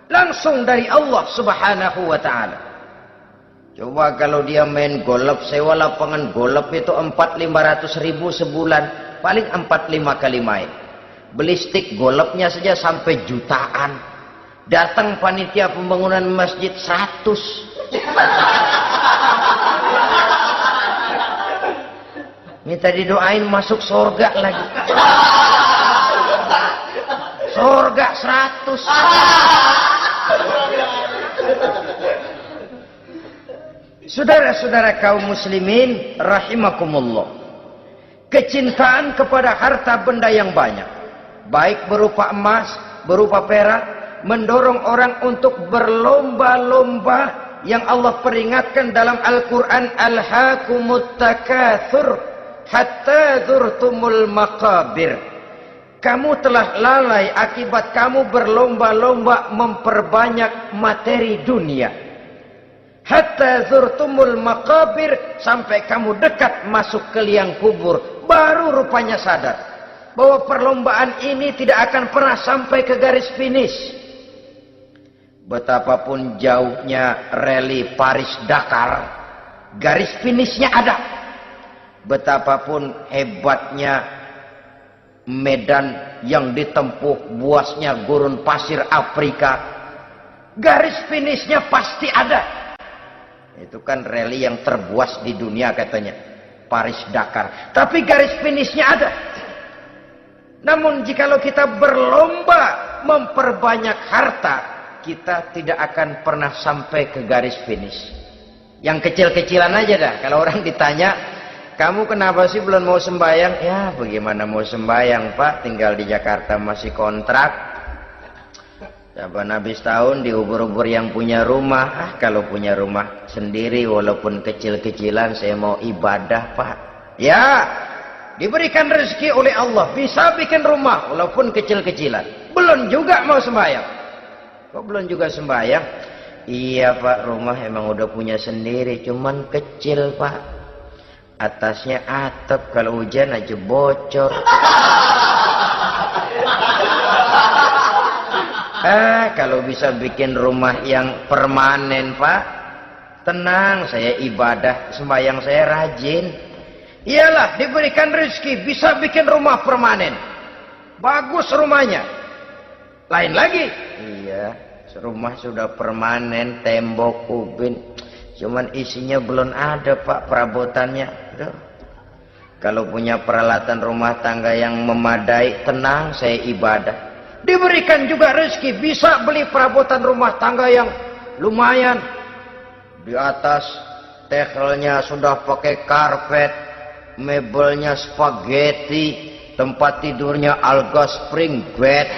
langsung dari Allah subhanahu wa ta'ala. Coba kalau dia main golf, sewa lapangan golf itu 400-500 ribu sebulan, paling 4-5 kali main. Beli stick golfnya saja sampai jutaan. Datang panitia pembangunan masjid 100. Minta didoain masuk surga lagi. Surga 100. Saudara-saudara kaum muslimin rahimakumullah. Kecintaan kepada harta benda yang banyak, baik berupa emas, berupa perak, mendorong orang untuk berlomba-lomba yang Allah peringatkan dalam Al-Quran, Alhaakumut takatsur hatta zurtumul maqabir. Kamu telah lalai akibat kamu berlomba-lomba memperbanyak materi dunia. Hatta zurtumul maqabir, sampai kamu dekat masuk ke liang kubur, baru rupanya sadar bahwa perlombaan ini tidak akan pernah sampai ke garis finish. Betapapun jauhnya rally Paris-Dakar, garis finishnya ada. Betapapun hebatnya medan yang ditempuh, buasnya gurun pasir Afrika, garis finishnya pasti ada. Itu kan rally yang terbuas di dunia katanya, Paris-Dakar. Tapi garis finishnya ada. Namun jikalau kita berlomba memperbanyak harta, kita tidak akan pernah sampai ke garis finish. Yang kecil-kecilan aja dah. Kalau orang ditanya, kamu kenapa sih belum mau sembahyang? Ya bagaimana mau sembahyang Pak, tinggal di Jakarta masih kontrak. Saban habis tahun diubur-ubur yang punya rumah. Kalau punya rumah sendiri walaupun kecil-kecilan saya mau ibadah Pak. Ya, diberikan rezeki oleh Allah bisa bikin rumah walaupun kecil-kecilan. Belum juga mau sembahyang. Kok belum juga sembahyang? Iya Pak, rumah emang udah punya sendiri, cuman kecil Pak. Atasnya atap, kalau hujan aja bocor. Kalau bisa bikin rumah yang permanen Pak, tenang, saya ibadah, sembahyang saya rajin. Iyalah, diberikan rezeki bisa bikin rumah permanen. Bagus rumahnya. Lain lagi. Iya, rumah sudah permanen, tembok, ubin, cuman isinya belum ada Pak, perabotannya. Aduh. Kalau punya peralatan rumah tangga yang memadai, tenang, saya ibadah. Diberikan juga rezeki bisa beli perabotan rumah tangga yang lumayan. Di atas tekelnya sudah pakai karpet, mebelnya spaghetti, tempat tidurnya alga spring bed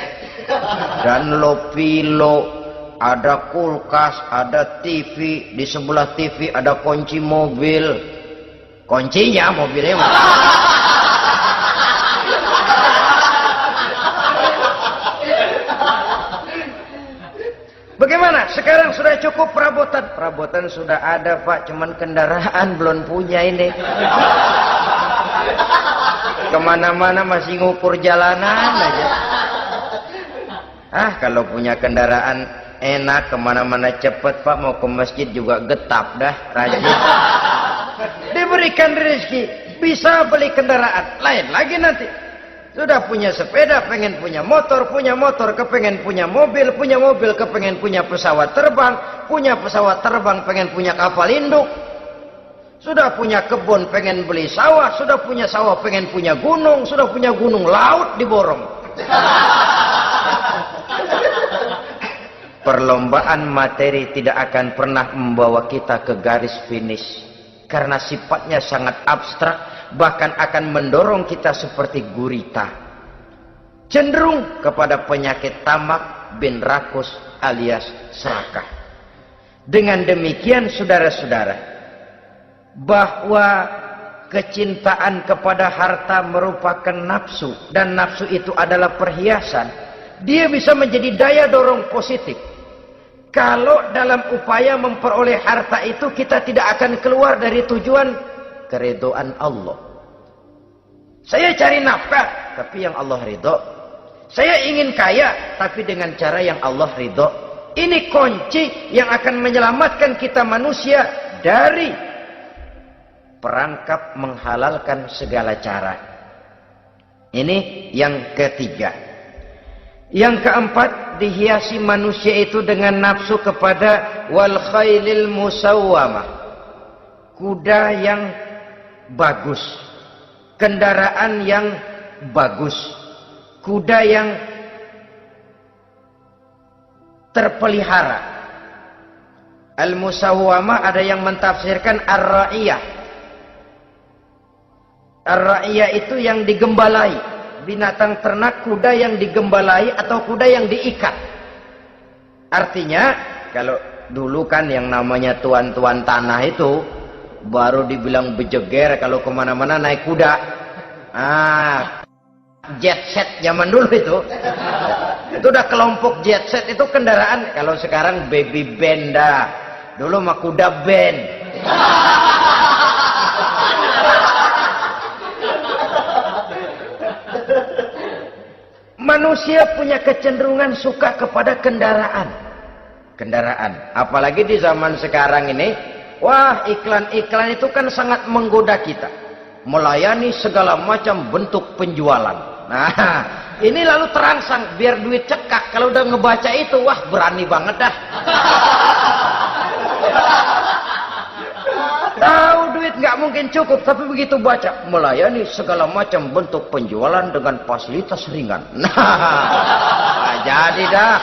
dan low pillow, ada kulkas, ada TV, di sebelah TV ada kunci mobil. Kuncinya mobilnya bagaimana? Sekarang sudah cukup perabotan. Perabotan sudah ada Pak, cuman kendaraan belum punya ini. Kemana-mana masih ngukur jalanan aja. Kalau punya kendaraan enak, kemana-mana cepet Pak, mau ke masjid juga getap dah, rajin. Diberikan rezeki, bisa beli kendaraan. Lain lagi nanti. Sudah punya sepeda, pengen punya motor, kepengen punya mobil, kepengen punya pesawat terbang, pengen punya kapal induk. Sudah punya kebun, pengen beli sawah, sudah punya sawah, pengen punya gunung, sudah punya gunung, laut diborong. Perlombaan materi tidak akan pernah membawa kita ke garis finish. Karena sifatnya sangat abstrak, bahkan akan mendorong kita seperti gurita. Cenderung kepada penyakit tamak bin rakus alias serakah. Dengan demikian saudara-saudara, bahwa kecintaan kepada harta merupakan nafsu, dan nafsu itu adalah perhiasan, dia bisa menjadi daya dorong positif. Kalau dalam upaya memperoleh harta itu kita tidak akan keluar dari tujuan keridhaan Allah. Saya cari nafkah, tapi yang Allah ridho. Saya ingin kaya, tapi dengan cara yang Allah ridho. Ini kunci yang akan menyelamatkan kita manusia dari perangkap menghalalkan segala cara. Ini yang ketiga. Yang keempat, dihiasi manusia itu dengan nafsu kepada wal khailil musawwamah. Kuda yang bagus, kendaraan yang bagus, kuda yang terpelihara. Al-musawwamah ada yang mentafsirkan ar-ra'iyah. Ar-ra'iyah itu yang digembalai. Binatang ternak, kuda yang digembalai atau kuda yang diikat. Artinya, kalau dulu kan yang namanya tuan-tuan tanah itu baru dibilang bejeger kalau kemana-mana naik kuda. Jet set zaman dulu itu udah kelompok jet set itu kendaraan. Kalau sekarang baby benda, dulu mah kuda band. Manusia punya kecenderungan suka kepada kendaraan. Apalagi di zaman sekarang ini, wah, iklan-iklan itu kan sangat menggoda kita. Melayani segala macam bentuk penjualan. Nah, ini lalu terangsang biar duit cekak. Kalau udah ngebaca itu, wah, berani banget dah. Tahu duit nggak mungkin cukup, tapi begitu baca melayani segala macam bentuk penjualan dengan fasilitas ringan. Nah, jadi dah.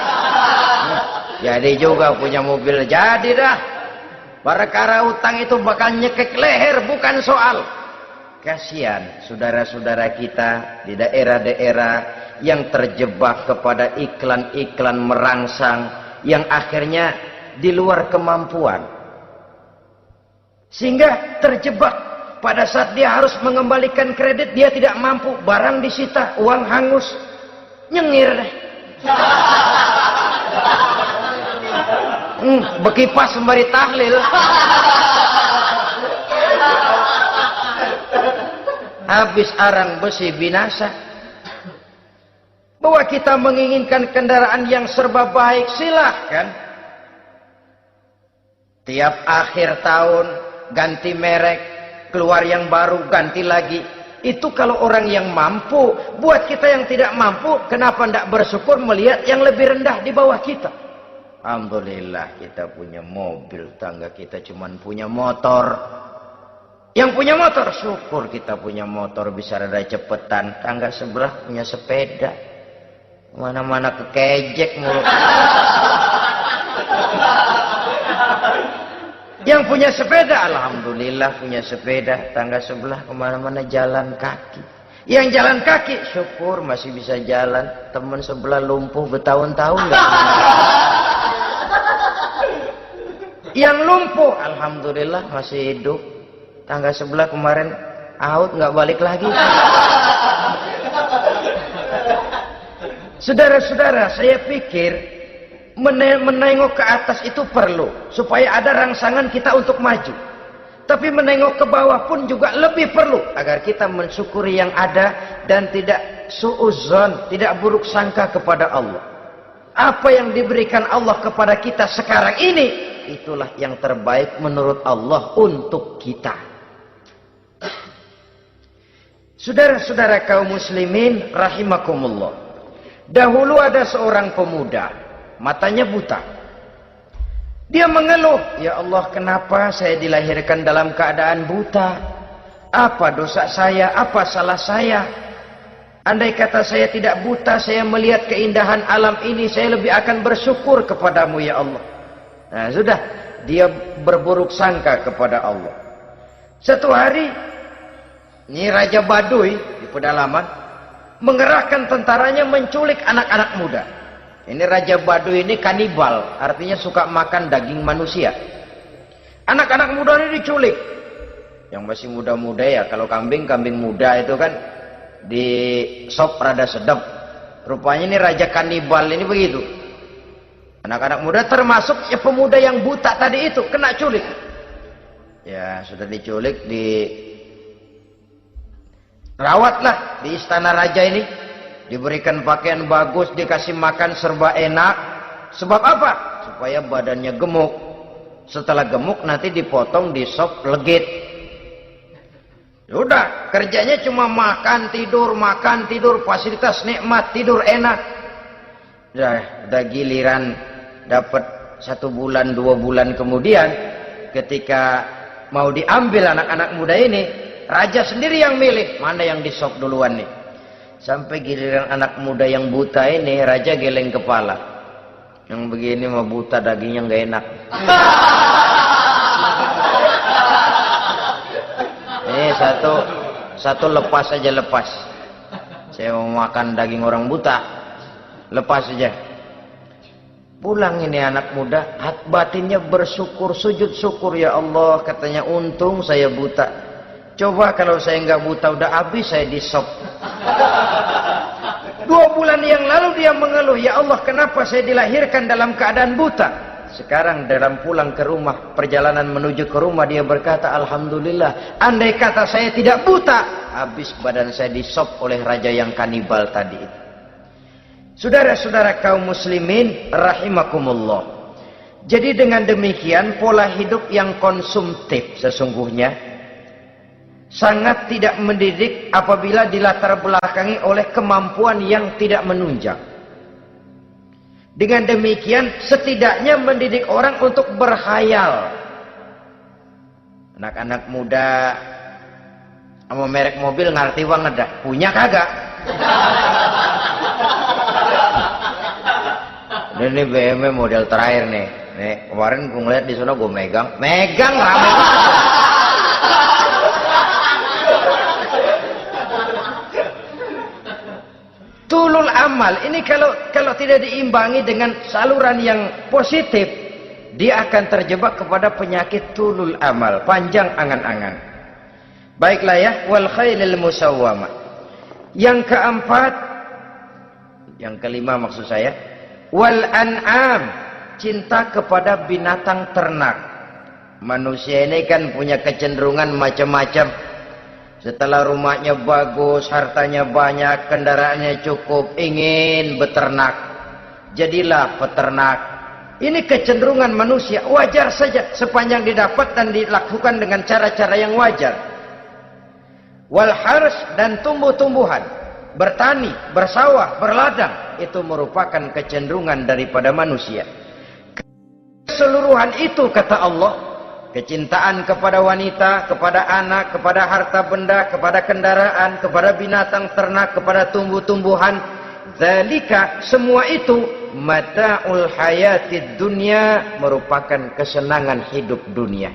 Jadi juga punya mobil, jadi dah. Perkara utang itu bakal nyekek leher, bukan soal. Kasihan saudara-saudara kita di daerah-daerah yang terjebak kepada iklan-iklan merangsang yang akhirnya di luar kemampuan. Sehingga terjebak pada saat dia harus mengembalikan kredit, dia tidak mampu, barang disita, uang hangus, nyengir deh. Bekipas sembari tahlil. Habis arang besi binasa. Bahwa kita menginginkan kendaraan yang serba baik, silahkan. Tiap akhir tahun ganti merek, keluar yang baru, ganti lagi. Itu kalau orang yang mampu. Buat kita yang tidak mampu, kenapa tidak bersyukur melihat yang lebih rendah di bawah kita? Alhamdulillah kita punya mobil, tangga kita cuma punya motor. Yang punya motor, syukur kita punya motor bisa rada cepetan. Tangga sebelah punya sepeda, mana-mana kekejek mulu. Yang punya sepeda, alhamdulillah punya sepeda. Tangga sebelah kemana-mana jalan kaki. Yang jalan kaki, syukur masih bisa jalan. Teman sebelah lumpuh bertahun-tahun. Yang lumpuh, alhamdulillah masih hidup. Tangga sebelah kemarin out, nggak balik lagi. Saudara-saudara, saya pikir menengok ke atas itu perlu supaya ada rangsangan kita untuk maju. Tapi menengok ke bawah pun juga lebih perlu agar kita mensyukuri yang ada dan tidak suudzon, tidak buruk sangka kepada Allah. Apa yang diberikan Allah kepada kita sekarang ini, itulah yang terbaik menurut Allah untuk kita. Saudara-saudara kaum muslimin rahimakumullah. Dahulu ada seorang pemuda, matanya buta. Dia mengeluh, "Ya Allah, kenapa saya dilahirkan dalam keadaan buta? Apa dosa saya? Apa salah saya? Andai kata saya tidak buta, saya melihat keindahan alam ini, saya lebih akan bersyukur kepadamu ya Allah." Nah, sudah, dia berburuk sangka kepada Allah. Satu hari, ini Raja Baduy di pedalaman mengerahkan tentaranya menculik anak-anak muda. Ini Raja Baduy ini kanibal, artinya suka makan daging manusia. Anak-anak muda ini diculik. Yang masih muda-muda ya, kalau kambing muda itu kan di sop rada sedap. Rupanya ini Raja kanibal ini begitu. Anak-anak muda termasuk ya pemuda yang buta tadi itu kena culik. Ya sudah diculik, rawatlah di istana raja ini, diberikan pakaian bagus, dikasih makan serba enak. Sebab apa? Supaya badannya gemuk. Setelah gemuk nanti dipotong di sop legit. Udah, kerjanya cuma makan tidur, fasilitas nikmat, tidur enak. Udah giliran dapat 1 bulan 2 bulan kemudian, ketika mau diambil anak-anak muda ini, raja sendiri yang milih mana yang disop duluan nih. Sampai giliran anak muda yang buta ini, raja geleng kepala. Yang begini mah buta, dagingnya nggak enak. Ini satu lepas aja, lepas. Saya mau makan daging orang buta, lepas saja. Pulang ini anak muda, batinnya bersyukur, sujud syukur, ya Allah, katanya untung saya buta. Coba kalau saya nggak buta udah habis saya disop. 2 bulan yang lalu dia mengeluh, ya Allah kenapa saya dilahirkan dalam keadaan buta. Sekarang dalam pulang ke rumah, perjalanan menuju ke rumah, dia berkata, alhamdulillah, andai kata saya tidak buta, habis badan saya disop oleh raja yang kanibal tadi. Saudara-saudara kaum muslimin rahimakumullah. Jadi dengan demikian pola hidup yang konsumtif sesungguhnya sangat tidak mendidik apabila dilatar belakangi oleh kemampuan yang tidak menunjang. Dengan demikian setidaknya mendidik orang untuk berkhayal. Anak-anak muda sama merek mobil ngerti banget dah, punya kagak? Ini BMW model terakhir nih, Nih, kemarin gue ngeliat di sana gue megang rame. Tulul amal ini kalau tidak diimbangi dengan saluran yang positif, dia akan terjebak kepada penyakit tulul amal, panjang angan-angan. Baiklah ya, wal khailil musawwamah. Yang keempat, yang kelima maksud saya, wal an'am, cinta kepada binatang ternak. Manusia ini kan punya kecenderungan macam-macam. Setelah rumahnya bagus, hartanya banyak, kendaraannya cukup, ingin beternak. Jadilah peternak. Ini kecenderungan manusia, wajar saja sepanjang didapat dan dilakukan dengan cara-cara yang wajar. Wal hars, dan tumbuh-tumbuhan, bertani, bersawah, berladang, itu merupakan kecenderungan daripada manusia. Keseluruhan itu kata Allah, kecintaan kepada wanita, kepada anak, kepada harta benda, kepada kendaraan, kepada binatang ternak, kepada tumbuh-tumbuhan, zalika, semua itu mata'ul hayatid dunya, merupakan kesenangan hidup dunia.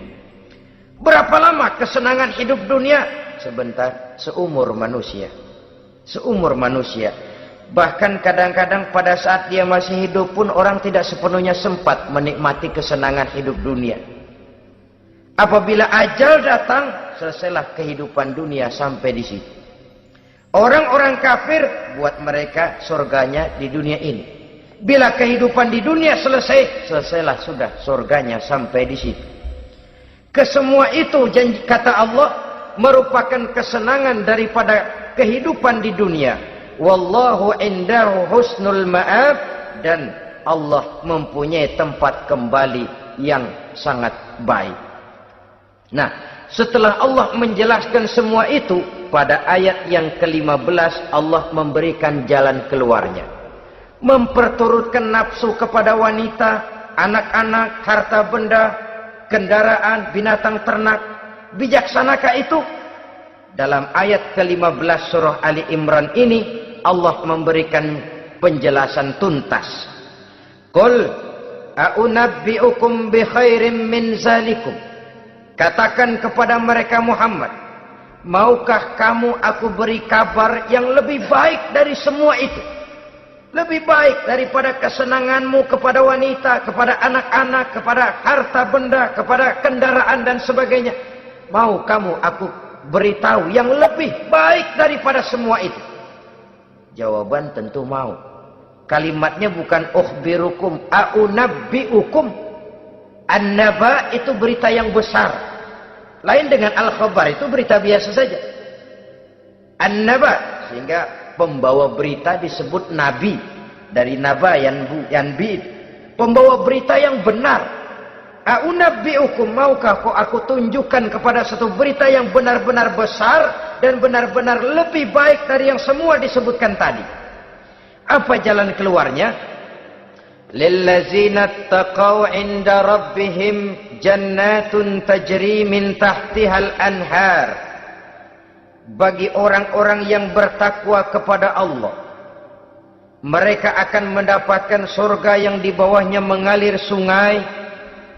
Berapa lama kesenangan hidup dunia? Sebentar, seumur manusia. Seumur manusia. Bahkan kadang-kadang pada saat dia masih hidup pun orang tidak sepenuhnya sempat menikmati kesenangan hidup dunia. Apabila ajal datang, selesailah kehidupan dunia sampai di situ. Orang-orang kafir, buat mereka surganya di dunia ini. Bila kehidupan di dunia selesai, selesailah sudah surganya sampai di situ. Kesemua itu janji kata Allah merupakan kesenangan daripada kehidupan di dunia. Wallahu indahu husnul ma'ab, dan Allah mempunyai tempat kembali yang sangat baik. Nah, setelah Allah menjelaskan semua itu, pada ayat yang ke-15 Allah memberikan jalan keluarnya. Memperturutkan nafsu kepada wanita, anak-anak, harta benda, kendaraan, binatang ternak. Bijaksanakah itu? Dalam ayat ke-15 surah Ali Imran ini Allah memberikan penjelasan tuntas. Qul a'unabbi'ukum bi khairim min zalikum. Katakan kepada mereka Muhammad, maukah kamu aku beri kabar yang lebih baik dari semua itu? Lebih baik daripada kesenanganmu kepada wanita, kepada anak-anak, kepada harta benda, kepada kendaraan dan sebagainya. Mau kamu aku beritahu yang lebih baik daripada semua itu? Jawaban tentu mau. Kalimatnya bukan ukhbirukum, a'unabbi'ukum. An-naba itu berita yang besar. Lain dengan al-khabar, itu berita biasa saja. An-naba, sehingga pembawa berita disebut nabi. Dari naba yanbi, pembawa berita yang benar. A'unabbi'ukum, maukah aku tunjukkan kepada satu berita yang benar-benar besar dan benar-benar lebih baik dari yang semua disebutkan tadi. Apa jalan keluarnya? Lillazina taqaw 'inda rabbihim jannatun tajri min tahtihal anhar. Bagi orang-orang yang bertakwa kepada Allah, mereka akan mendapatkan surga yang di bawahnya mengalir sungai.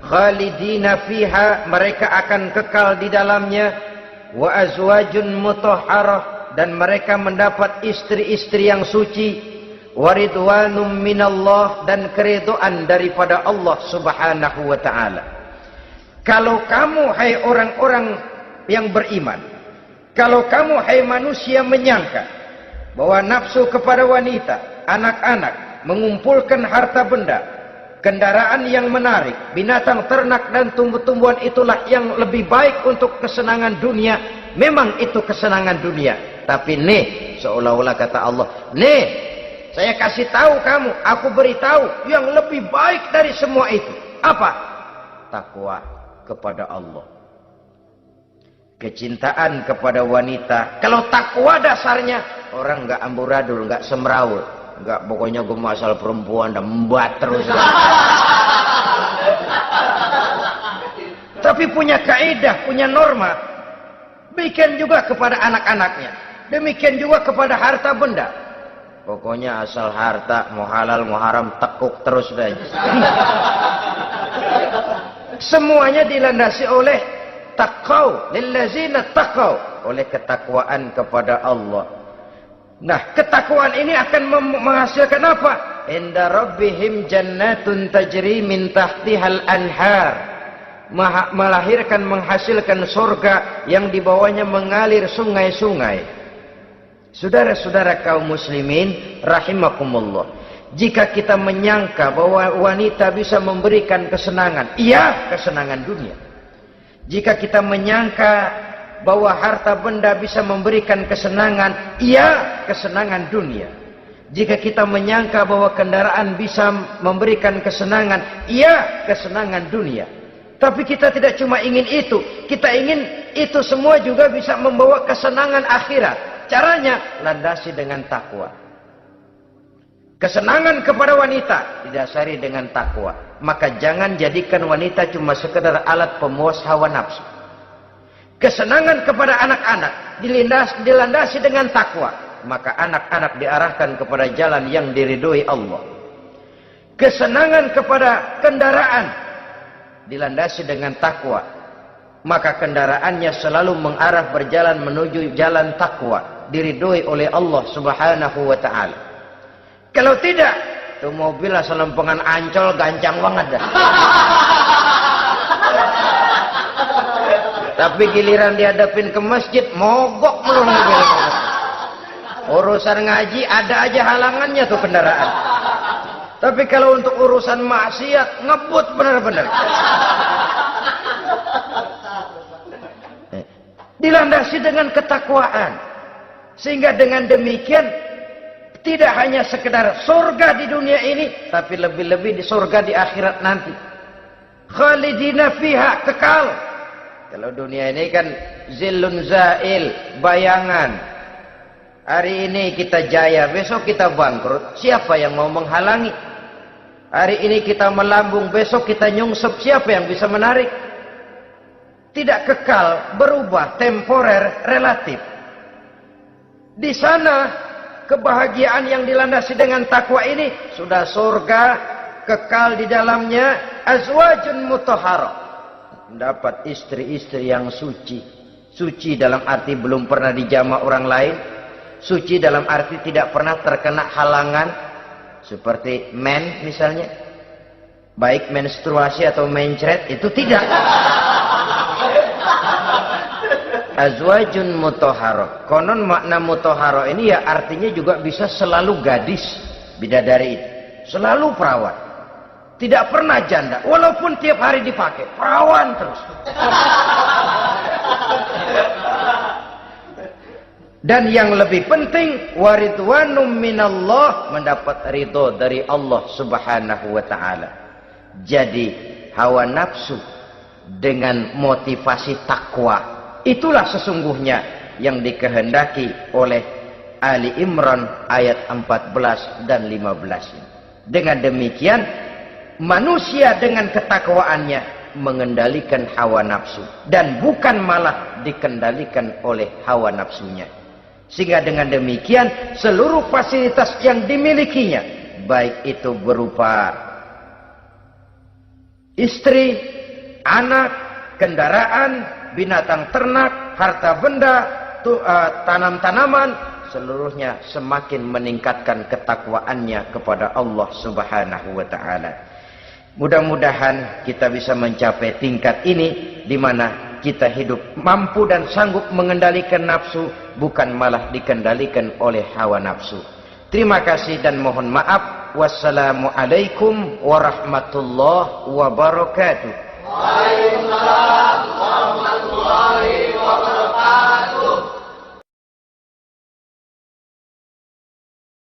Khalidina fiha, mereka akan kekal di dalamnya. Wa azwajun mutahharah, dan mereka mendapat istri-istri yang suci. Wa ridwanum minallah, dan keridhaan daripada Allah subhanahu wa ta'ala. Kalau kamu hai orang-orang yang beriman, kalau kamu hai manusia menyangka bahwa nafsu kepada wanita, anak-anak, mengumpulkan harta benda, kendaraan yang menarik, binatang ternak dan tumbuh-tumbuhan itulah yang lebih baik untuk kesenangan dunia. Memang itu kesenangan dunia. Tapi nih, seolah-olah kata Allah, nih, saya kasih tahu kamu, aku beritahu yang lebih baik dari semua itu. Apa? Takwa kepada Allah. Kecintaan kepada wanita. Kalau takwa dasarnya, orang nggak amburadul, nggak semrawut. Enggak, pokoknya gue masalah perempuan dan membat terus. Tapi punya kaidah, punya norma. Demikian juga kepada anak-anaknya. Demikian juga kepada harta benda. Pokoknya asal harta, mau halal, mau haram, tekuk terus deh. Semuanya dilandasi oleh taqau, lillazina taqau, oleh ketakwaan kepada Allah. Nah, ketakwaan ini akan menghasilkan apa? Inda rabbihim jannatun tajri min tahtihal anhar. Melahirkan, menghasilkan surga yang di bawahnya mengalir sungai-sungai. Saudara-saudara kaum muslimin rahimakumullah, jika kita menyangka bahwa wanita bisa memberikan kesenangan, iya, kesenangan dunia. Jika kita menyangka bahwa harta benda bisa memberikan kesenangan, iya, kesenangan dunia. Jika kita menyangka bahwa kendaraan bisa memberikan kesenangan, iya, kesenangan dunia. Tapi kita tidak cuma ingin itu, kita ingin itu semua juga bisa membawa kesenangan akhirat. Caranya landasi dengan takwa. Kesenangan kepada wanita didasari dengan takwa. Maka jangan jadikan wanita cuma sekedar alat pemuas hawa nafsu. Kesenangan kepada anak-anak dilandasi dengan takwa. Maka anak-anak diarahkan kepada jalan yang diridhoi Allah. Kesenangan kepada kendaraan dilandasi dengan takwa. Maka kendaraannya selalu mengarah berjalan menuju jalan takwa, diridhoi oleh Allah Subhanahu wa taala. Kalau tidak, tuh mobil asal lempengan Ancol gancang banget dah. Tapi giliran dihadapin ke masjid, mogok melulu mobil. Urusan ngaji ada aja halangannya tuh kendaraan. Tapi kalau untuk urusan maksiat, ngebut benar-benar. Dilandasi dengan ketakwaan. Sehingga dengan demikian tidak hanya sekedar surga di dunia ini, tapi lebih-lebih di surga di akhirat nanti. Khalidina fiha, kekal. Kalau dunia ini kan zillun zail, bayangan. Hari ini kita jaya, besok kita bangkrut. Siapa yang mau menghalangi? Hari ini kita melambung, besok kita nyungsep. Siapa yang bisa menarik? Tidak kekal, berubah, temporer, relatif. Di sana kebahagiaan yang dilandasi dengan takwa ini sudah surga, kekal di dalamnya, azwajun mutahharah. Mendapat istri-istri yang suci. Suci dalam arti belum pernah dijamah orang lain. Suci dalam arti tidak pernah terkena halangan. Seperti men misalnya. Baik menstruasi atau mencret, itu tidak. Azwajun mutahharah. Konon makna mutahharah ini ya artinya juga bisa selalu gadis, bidadari itu. Selalu perawan. Tidak pernah janda. Walaupun tiap hari dipakai. Perawan terus. Dan yang lebih penting, waridwanum minallah, mendapat ridho dari Allah Subhanahu wa taala. Jadi hawa nafsu dengan motivasi takwa, itulah sesungguhnya yang dikehendaki oleh Ali Imran ayat 14 dan 15. Dengan demikian, manusia dengan ketakwaannya mengendalikan hawa nafsu dan bukan malah dikendalikan oleh hawa nafsunya. Sehingga dengan demikian seluruh fasilitas yang dimilikinya, baik itu berupa istri, anak, kendaraan, binatang ternak, harta benda, tanam-tanaman, seluruhnya semakin meningkatkan ketakwaannya kepada Allah Subhanahu wa taala. Mudah-mudahan kita bisa mencapai tingkat ini di mana kita hidup mampu dan sanggup mengendalikan nafsu, bukan malah dikendalikan oleh hawa nafsu. Terima kasih dan mohon maaf. Wassalamualaikum warahmatullahi wabarakatuh. Waalaikumsalam warahmatullahi wabarakatuh.